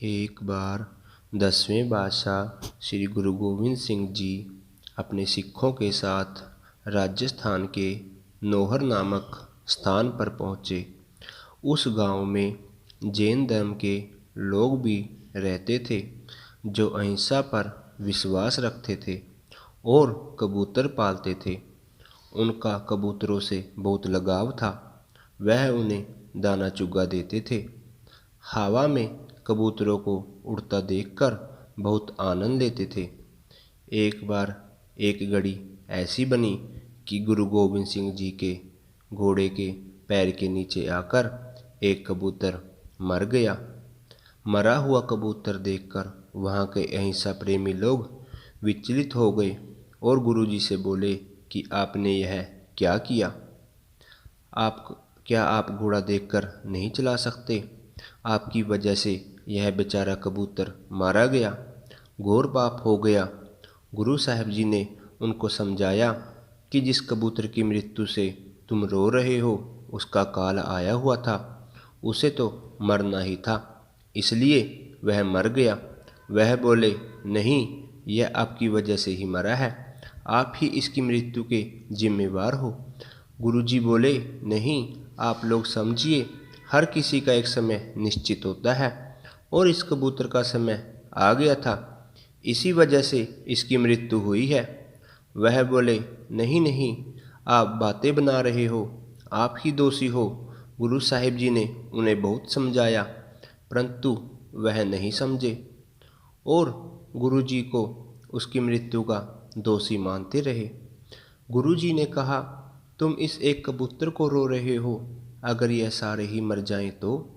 एक बार 10वें बादशाह श्री गुरु गोविंद सिंह जी अपने सिखों के साथ राजस्थान के नौहर नामक स्थान पर पहुँचे। उस गांव में जैन धर्म के लोग भी रहते थे जो अहिंसा पर विश्वास रखते थे और कबूतर पालते थे। उनका कबूतरों से बहुत लगाव था। वह उन्हें दाना चुगा देते थे। हवा में कबूतरों को उड़ता देखकर बहुत आनंद लेते थे। एक बार एक घड़ी ऐसी बनी कि गुरु गोविंद सिंह जी के घोड़े के पैर के नीचे आकर एक कबूतर मर गया। मरा हुआ कबूतर देखकर वहाँ के अहिंसा प्रेमी लोग विचलित हो गए और गुरुजी से बोले कि आपने यह क्या किया? क्या आप घोड़ा देखकर नहीं चला सकते? आपकी वजह से यह बेचारा कबूतर मारा गया, घोर पाप हो गया। गुरु साहब जी ने उनको समझाया कि जिस कबूतर की मृत्यु से तुम रो रहे हो उसका काल आया हुआ था, उसे तो मरना ही था, इसलिए वह मर गया। वह बोले, नहीं, यह आपकी वजह से ही मरा है, आप ही इसकी मृत्यु के जिम्मेवार हो। गुरुजी बोले, नहीं, आप लोग समझिए, हर किसी का एक समय निश्चित होता है और इस कबूतर का समय आ गया था, इसी वजह से इसकी मृत्यु हुई है। वह बोले, नहीं नहीं, आप बातें बना रहे हो, आप ही दोषी हो। गुरु साहिब जी ने उन्हें बहुत समझाया, परंतु वह नहीं समझे और गुरुजी को उसकी मृत्यु का दोषी मानते रहे। गुरुजी ने कहा, तुम इस एक कबूतर को रो रहे हो, अगर यह सारे ही मर जाएं तो?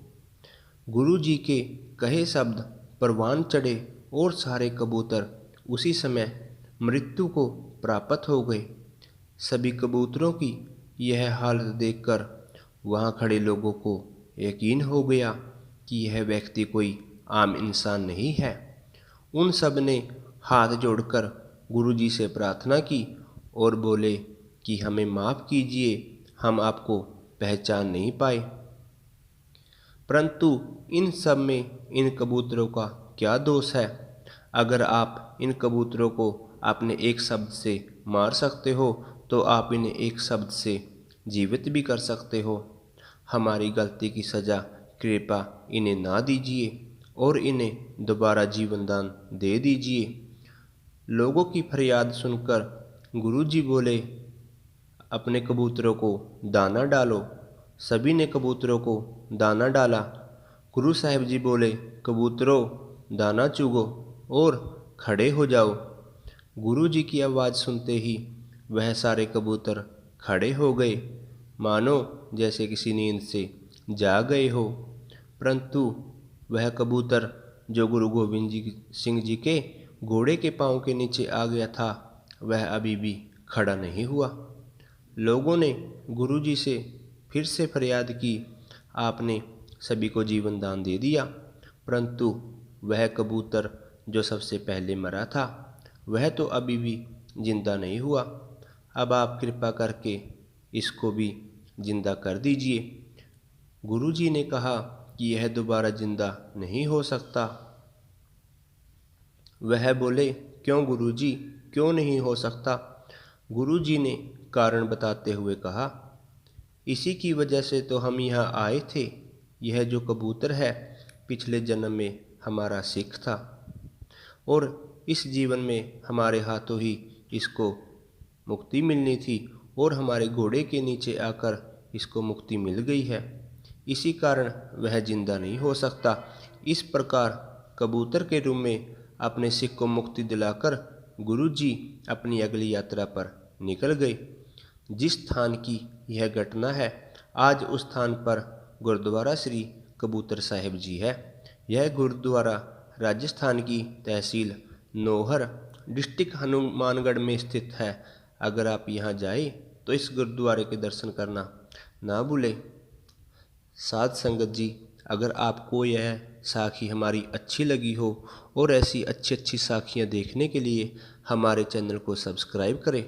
गुरुजी के कहे शब्द परवान चढ़े और सारे कबूतर उसी समय मृत्यु को प्राप्त हो गए। सभी कबूतरों की यह हालत देखकर वहाँ खड़े लोगों को यकीन हो गया कि यह व्यक्ति कोई आम इंसान नहीं है। उन सब ने हाथ जोड़कर गुरुजी से प्रार्थना की और बोले कि हमें माफ़ कीजिए, हम आपको पहचान नहीं पाए। परंतु इन सब में इन कबूतरों का क्या दोष है? अगर आप इन कबूतरों को अपने एक शब्द से मार सकते हो तो आप इन्हें एक शब्द से जीवित भी कर सकते हो। हमारी गलती की सज़ा कृपा इन्हें ना दीजिए और इन्हें दोबारा जीवन दान दे दीजिए। लोगों की फरियाद सुनकर गुरुजी बोले, अपने कबूतरों को दाना डालो। सभी ने कबूतरों को दाना डाला। गुरु साहिब जी बोले, कबूतरों, दाना चुगो और खड़े हो जाओ। गुरु जी की आवाज़ सुनते ही वह सारे कबूतर खड़े हो गए, मानो जैसे किसी नींद से जाग गए हो। परंतु वह कबूतर जो गुरु गोविंद सिंह जी के घोड़े के पाँव के नीचे आ गया था, वह अभी भी खड़ा नहीं हुआ। लोगों ने गुरुजी से फिर से फरियाद की, आपने सभी को जीवन दान दे दिया, परंतु वह कबूतर जो सबसे पहले मरा था वह तो अभी भी जिंदा नहीं हुआ। अब आप कृपा करके इसको भी जिंदा कर दीजिए। गुरुजी ने कहा कि यह दोबारा जिंदा नहीं हो सकता। वह बोले, क्यों गुरुजी, क्यों नहीं हो सकता? गुरुजी ने कारण बताते हुए कहा, इसी की वजह से तो हम यहाँ आए थे। यह जो कबूतर है पिछले जन्म में हमारा सिख था और इस जीवन में हमारे हाथों ही इसको मुक्ति मिलनी थी और हमारे घोड़े के नीचे आकर इसको मुक्ति मिल गई है, इसी कारण वह जिंदा नहीं हो सकता। इस प्रकार कबूतर के रूप में अपने सिख को मुक्ति दिलाकर गुरुजी अपनी अगली यात्रा पर निकल गए। जिस स्थान की यह घटना है, आज उस स्थान पर गुरुद्वारा श्री कबूतर साहिब जी है। यह गुरुद्वारा राजस्थान की तहसील नौहर, डिस्ट्रिक्ट हनुमानगढ़ में स्थित है। अगर आप यहाँ जाए तो इस गुरुद्वारे के दर्शन करना ना भूलें। साध संगत जी, अगर आपको यह साखी हमारी अच्छी लगी हो और ऐसी अच्छी अच्छी साखियाँ देखने के लिए हमारे चैनल को सब्सक्राइब करें।